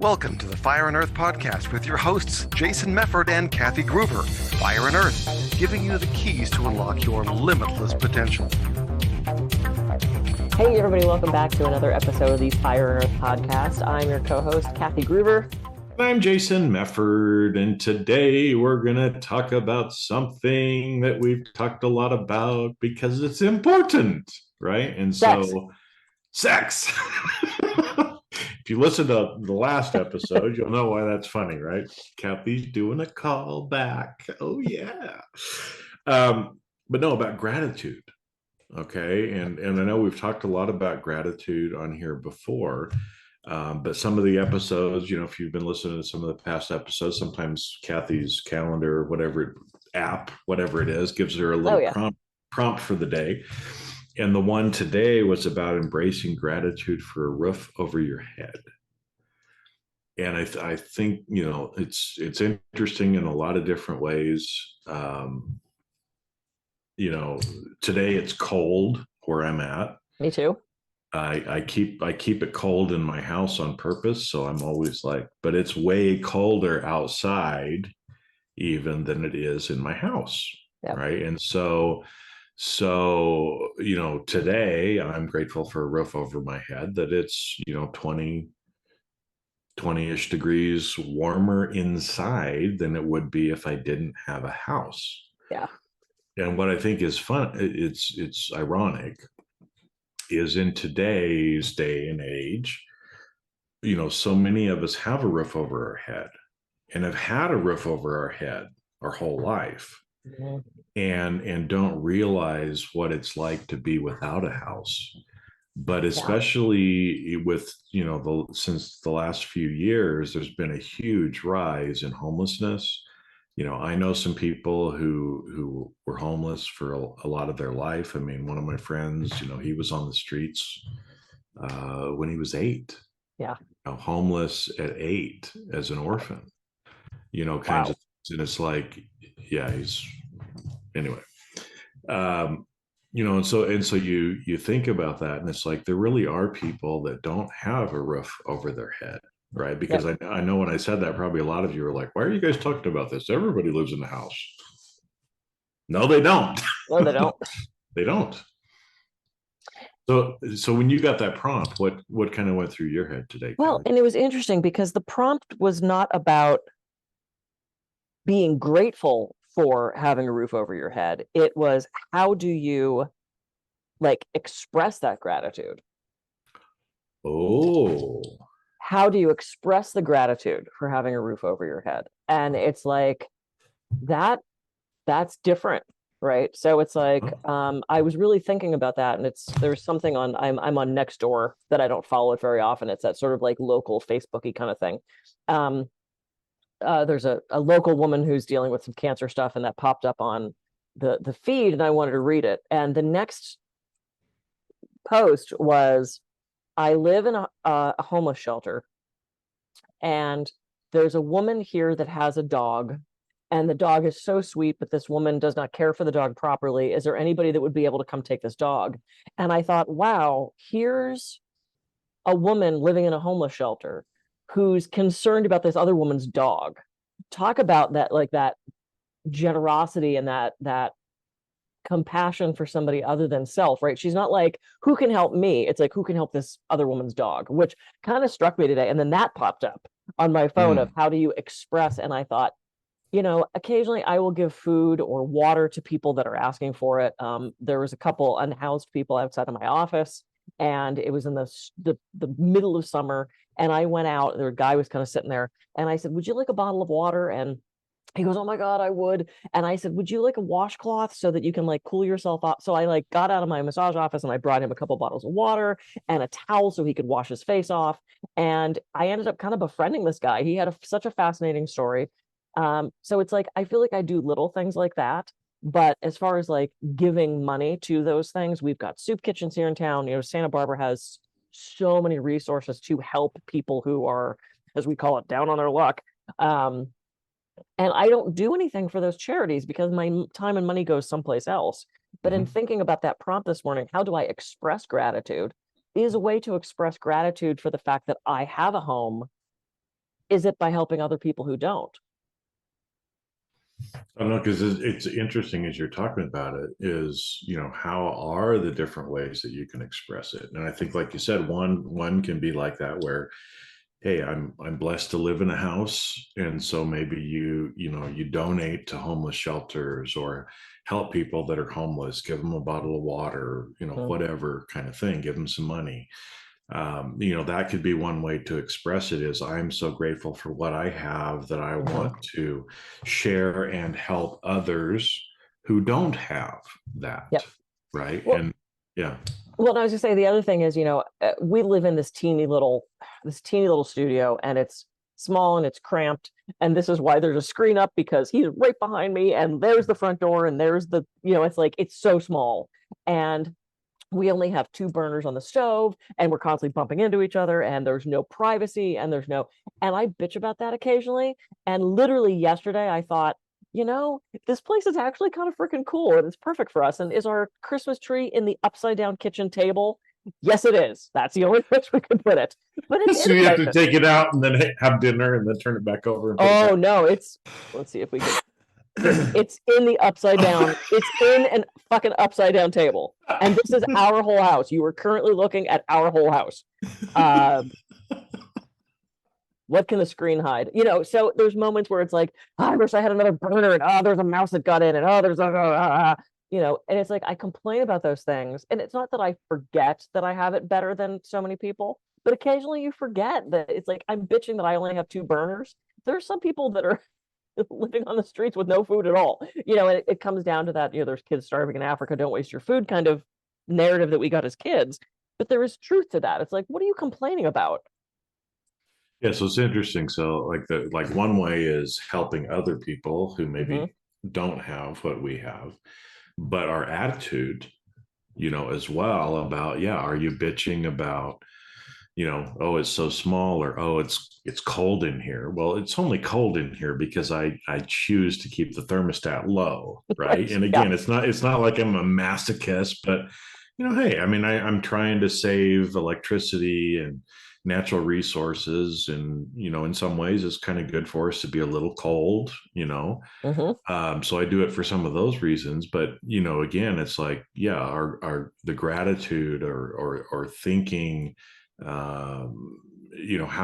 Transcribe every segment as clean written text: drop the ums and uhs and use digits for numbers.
Welcome to the Fire and Earth podcast with your hosts, Jason Mefford and Kathy Gruber. Fire and Earth, giving you the keys to unlock your limitless potential. Hey everybody, welcome back to another episode of the Fire and Earth podcast. I'm your co-host, Kathy Gruber. I'm Jason Mefford, and today we're going to talk about something that we've talked a lot about because it's important, right? And sex. If you listen to the last episode, you'll know why that's funny, right? Kathy's doing a call back. Oh, yeah. But no, about gratitude. Okay. And I know we've talked a lot about gratitude on here before. But some of the episodes, if you've been listening to some of the past episodes, sometimes Kathy's calendar, whatever it is, gives her a little prompt for the day. And the one today was about embracing gratitude for a roof over your head. And I think, it's interesting in a lot of different ways. Today it's cold where I'm at. Me too. I keep it cold in my house on purpose. So I'm always but it's way colder outside even than it is in my house. Yep. Right. And so, today I'm grateful for a roof over my head, that it's, 20-ish degrees warmer inside than it would be if I didn't have a house. Yeah. And what I think is fun, it's ironic, is in today's day and age, so many of us have a roof over our head and have had a roof over our head our whole life. Mm-hmm. And don't realize what it's like to be without a house. But especially with, since the last few years, there's been a huge rise in homelessness. I know some people who were homeless for a lot of their life. I mean, one of my friends, he was on the streets when he was 8. Yeah. Homeless at 8 as an orphan, kinds of things. And it's anyway. And so you think about that, and it's there really are people that don't have a roof over their head. Right. Because I know when I said that, probably a lot of you were like, why are you guys talking about this? Everybody lives in the house. No, they don't. No, they don't. They don't. So when you got that prompt, what kind of went through your head today? Well, Kelly? And it was interesting because the prompt was not about being grateful for having a roof over your head. It was, how do you express that gratitude? Oh. How do you express the gratitude for having a roof over your head? And it's that's different, right? So it's I was really thinking about that, and there's something on, I'm on Nextdoor that I don't follow it very often. It's that sort of local Facebooky kind of thing. There's a local woman who's dealing with some cancer stuff, and that popped up on the feed, and I wanted to read it. And the next post was, I live in a homeless shelter, and there's a woman here that has a dog, and the dog is so sweet, but this woman does not care for the dog properly. Is there anybody that would be able to come take this dog? And I thought, wow, here's a woman living in a homeless shelter who's concerned about this other woman's dog. Talk about that, that generosity and that compassion for somebody other than self, right? She's not who can help me? It's who can help this other woman's dog, which kind of struck me today. And then that popped up on my phone of how do you express? And I thought, occasionally I will give food or water to people that are asking for it. There was a couple unhoused people outside of my office, and it was in the middle of summer. And I went out, a guy was kind of sitting there, and I said, would you like a bottle of water? And he goes, oh my God, I would. And I said, would you like a washcloth so that you can cool yourself off? So I got out of my massage office, and I brought him a couple bottles of water and a towel so he could wash his face off. And I ended up kind of befriending this guy. He had such a fascinating story. So it's I feel I do little things like that. But as far as giving money to those things, we've got soup kitchens here in town. Santa Barbara has so many resources to help people who are, as we call it, down on their luck. And I don't do anything for those charities because my time and money goes someplace else. But in thinking about that prompt this morning, how do I express gratitude, is a way to express gratitude for the fact that I have a home is it by helping other people who don't? I don't know, because it's interesting as you're talking about it is, how are the different ways that you can express it? And I think, like you said, one can be like that where, hey, I'm blessed to live in a house, and so maybe you donate to homeless shelters or help people that are homeless, give them a bottle of water, whatever kind of thing, give them some money. That could be one way to express it is I'm so grateful for what I have that I want to share and help others who don't have that. Yep. Right. Well, and yeah. Well, I was just saying the other thing is, we live in this teeny little studio, and it's small and it's cramped. And this is why there's a screen up, because he's right behind me, and there's the front door, and there's it's like, it's so small. And we only have 2 burners on the stove, and we're constantly bumping into each other, and there's no privacy, and I bitch about that occasionally. And literally yesterday I thought, this place is actually kind of freaking cool, and it's perfect for us. And is our Christmas tree in the upside down kitchen table? Yes, it is. That's the only place we can put it. But it's so you have to take it out and then have dinner and then turn it back over. Oh no, let's see if we can. It's in the upside down. It's in an fucking upside down table. And this is our whole house. You are currently looking at our whole house. What can the screen hide? So there's moments where it's like, I wish I had another burner, and there's a mouse that got in, and there's and it's like, I complain about those things. And it's not that I forget that I have it better than so many people, but occasionally you forget that it's like, I'm bitching that I only have 2 burners. There are some people that are living on the streets with no food at all. And it comes down to that, there's kids starving in Africa, don't waste your food kind of narrative that we got as kids. But there is truth to that. It's like, what are you complaining about? Yeah, so it's interesting. So like one way is helping other people who maybe don't have what we have, but our attitude, as well about, are you bitching about, oh, it's so small, or oh, it's cold in here. Well, it's only cold in here because I choose to keep the thermostat low, right? And again, it's not like I'm a masochist, but hey, I mean, I'm trying to save electricity and natural resources, and in some ways it's kind of good for us to be a little cold, so I do it for some of those reasons. But again, it's like, our the gratitude or thinking, how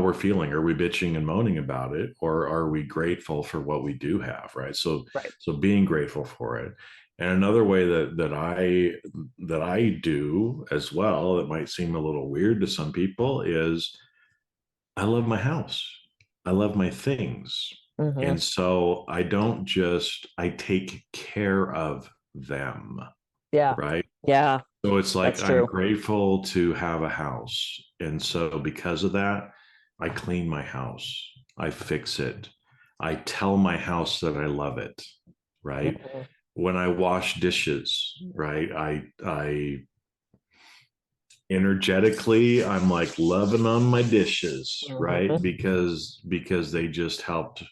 we're feeling. Are we bitching and moaning about it, or are we grateful for what we do have? Right. So being grateful for it. And another way that I do as well, that might seem a little weird to some people, is I love my house. I love my things. And so I take care of them. Yeah. Right. Yeah. So it's like, I'm grateful to have a house. And so because of that, I clean my house. I fix it. I tell my house that I love it. Right. When I wash dishes, right, I energetically, I'm like loving on my dishes, right? Because they just helped,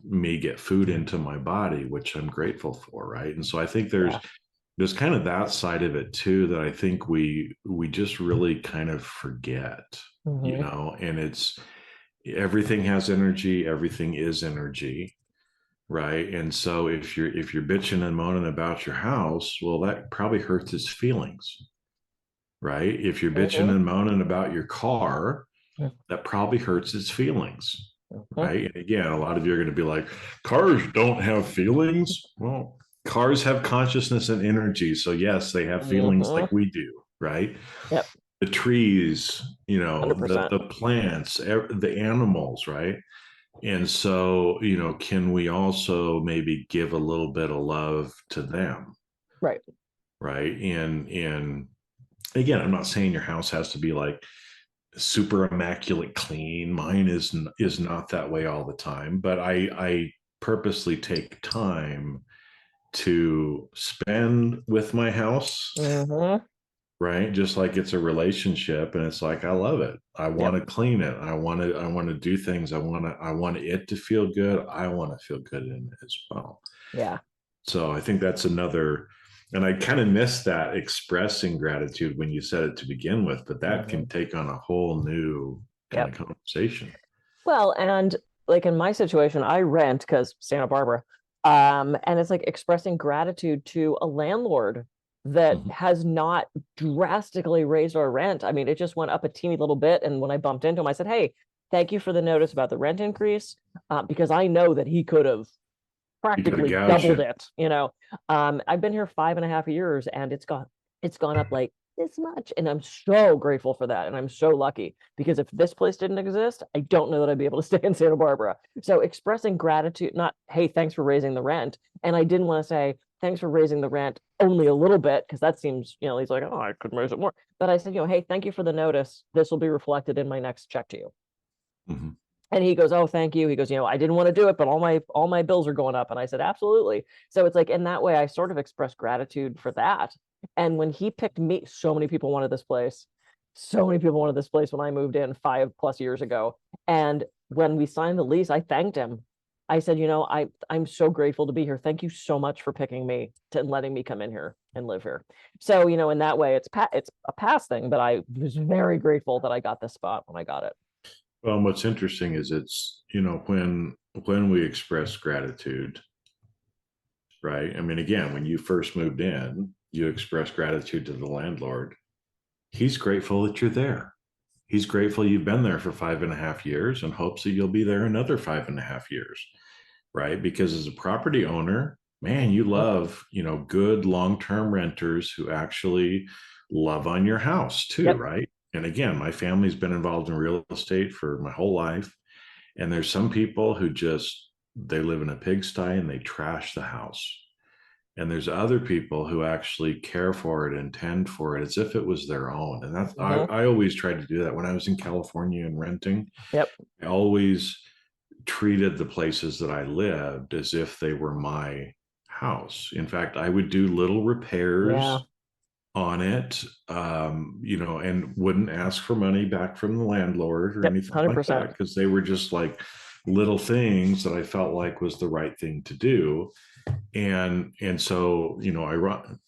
me get food into my body, which I'm grateful for, right? And so I think there's kind of that side of it too, that I think we just really kind of forget, and it's, everything has energy, everything is energy. Right. And so if you're bitching and moaning about your house, well, that probably hurts its feelings. Right. If you're bitching and moaning about your car, that probably hurts its feelings. Right. And again, a lot of you are going to be like, cars don't have feelings. Well, cars have consciousness and energy. So yes, they have feelings like we do. Right. Yep. The trees, the plants, the animals. Right. And so, can we also maybe give a little bit of love to them? Right. Right. And again, I'm not saying your house has to be like super immaculate clean. Mine is not that way all the time, but I purposely take time to spend with my house. Right. Just like it's a relationship, and it's like, I love it. I want to clean it. I want to do things. I want it to feel good. I want to feel good in it as well. Yeah. So I think that's another, and I kind of missed that expressing gratitude when you said it to begin with, but that can take on a whole new kind of conversation. Well, and like in my situation, I rent because Santa Barbara. And it's like expressing gratitude to a landlord that Mhm. has not drastically raised our rent. I mean, it just went up a teeny little bit. And when I bumped into him, I said, "Hey, thank you for the notice about the rent increase," because I know that he could have You got to practically gouge doubled him. it. I've been here 5.5 years, and it's gone up like this much, and I'm so grateful for that, and I'm so lucky, because if this place didn't exist, I don't know that I'd be able to stay in Santa Barbara. So expressing gratitude, not, "Hey, thanks for raising the rent," and I didn't want to say, "Thanks for raising the rent only a little bit," because that seems, he's like, "Oh, I could raise it more," but I said, "Hey, thank you for the notice. This will be reflected in my next check to you." Mhm. And he goes, "Oh, thank you." He goes, "I didn't want to do it, but all my bills are going up." And I said, "Absolutely." So it's like, in that way, I sort of expressed gratitude for that. And when he picked me, so many people wanted this place. So many people wanted this place when I moved in 5+ years ago. And when we signed the lease, I thanked him. I said, I'm so grateful to be here. Thank you so much for picking me to and letting me come in here and live here. So, in that way, it's a past thing, but I was very grateful that I got this spot when I got it. Well, and what's interesting is it's, when we express gratitude, right? I mean, again, when you first moved in, you express gratitude to the landlord. He's grateful that you're there. He's grateful you've been there for 5.5 years and hopes that you'll be there another 5.5 years, right? Because as a property owner, man, you Yep. love, good long-term renters who actually love on your house too, Yep. right? And again, my family's been involved in real estate for my whole life. And there's some people who just, they live in a pigsty and they trash the house. And there's other people who actually care for it and tend for it as if it was their own. And that's, I, Mhm. I always tried to do that when I was in California and renting. Yep. I always treated the places that I lived as if they were my house. In fact, I would do little Yeah. repairs on it, and wouldn't ask for money back from the landlord or Yep. anything like 100%. that because they were just like little things that I felt like was the right thing to do. And so, I run.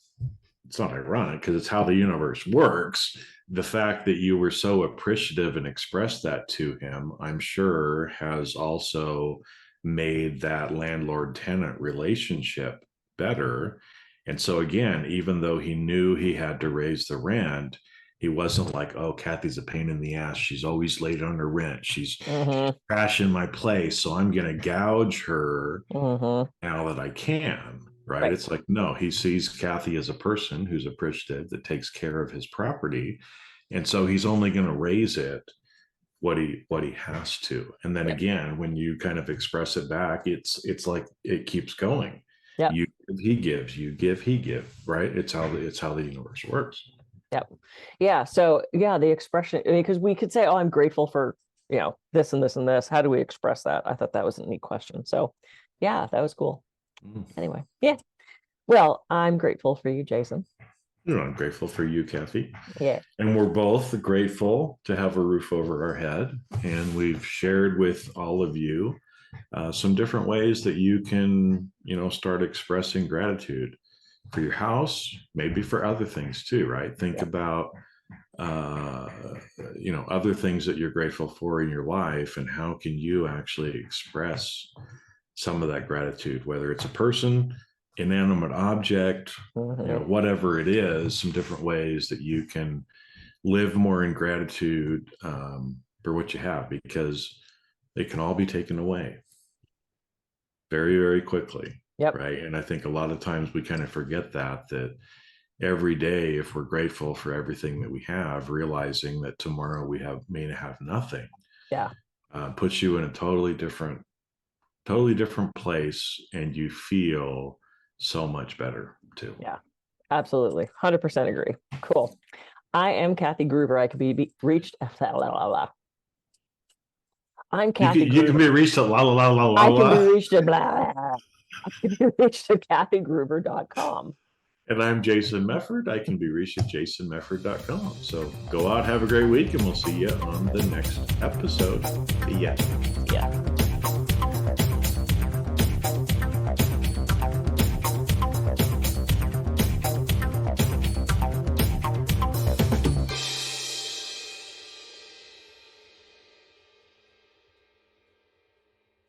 It's not ironic because it's how the universe works. The fact that you were so appreciative and expressed that to him, I'm sure, has also made that landlord tenant relationship better. And so, again, even though he knew he had to raise the rent, he wasn't like, "Oh, Kathy's a pain in the ass. She's always late on her rent. She's Mhm. trashing my place. So I'm going to gouge her Mhm. now that I can." Right. Right. It's like, no, he sees Kathy as a person who's appreciative, that takes care of his property. And so he's only going to raise it what he has to. And then Yep. again, when you kind of express it back, it's like it keeps going. Yep. You give, he gives, you give, he give, right? It's how the universe works. Yep. Yeah. So yeah, the expression, because we could say, "Oh, I'm grateful for, this and this and this." How do we express that? I thought that was a neat question. So yeah, that was cool. Mm. Anyway, yeah. Well, I'm grateful for you, Jason. I'm grateful for you, Kathy. Yeah. And we're both grateful to have a roof over our head. And we've shared with all of you some different ways that you can, start expressing gratitude for your house, maybe for other things too, right? Think Yep. about, uh, other things that you're grateful for in your life and how can you actually express some of that gratitude, whether it's a person, inanimate object, Mhm. whatever it is, some different ways that you can live more in gratitude for what you have, because it can all be taken away very, very quickly. Yep. Right. And I think a lot of times we kind of forget that every day, if we're grateful for everything that we have, realizing that tomorrow we may have nothing, Yeah. puts you in a totally different place, and you feel so much better too. Yeah. Absolutely. 100% agree. Cool. I am Kathy Gruber. I can be reached. I'm You can Kathy you can Gruber. be reached at la la la la la I can be la. reached at blah, blah. I can be reached at kathygruber.com. And I'm Jason Mefford. I can be reached at jasonmefford.com. So go out, have a great week, and we'll see you on the next episode. See ya. Yeah.